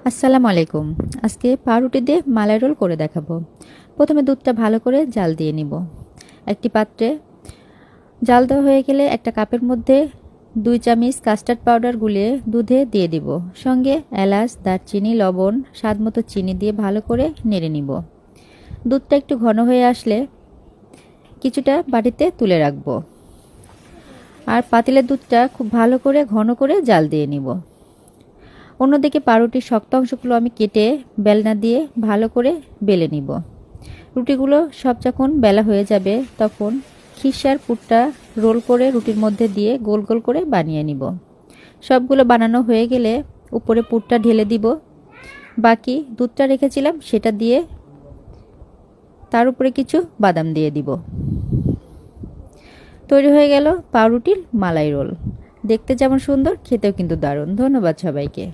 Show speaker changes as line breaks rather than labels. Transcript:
আসসালামু আলাইকুম। আজকে পাউরুটি দিয়ে মালাই রোল করে দেখাবো। প্রথমে দুধটা ভালো করে জাল দিয়ে নিব। একটি পাত্রে জাল দেওয়া হয়ে গেলে একটা কাপের মধ্যে 2 চামচ কাস্টার্ড পাউডার গুলিয়ে দুধে দিয়ে দিব। সঙ্গে এলাচ, দারচিনি, লবণ, স্বাদমতো চিনি দিয়ে ভালো করে নেড়ে নিব। দুধটা একটু ঘন হয়ে আসলে কিছুটা বাটিতে তুলে রাখবো। আর পাতিলের দুধটা খুব ভালো করে ঘন করে জাল দিয়ে নিব। অন্যদিকে পাউরুটির শক্ত অংশগুলো আমি কেটে বেলনা দিয়ে ভালো করে বেলে নিব। রুটিগুলো সব যখন বেলা হয়ে যাবে তখন খিসার পুরটা রোল করে রুটির মধ্যে দিয়ে গোল গোল করে বানিয়ে নিব। সবগুলো বানানো হয়ে গেলে উপরে পুরটা ঢেলে দিব। বাকি দুধটা রেখেছিলাম সেটা দিয়ে তার উপরে কিছু বাদাম দিয়ে দিব। তৈরি হয়ে গেল পাউরুটির মালাই রোল। দেখতে যেমন সুন্দর, খেতেও কিন্তু দারুণ। ধন্যবাদ সবাইকে।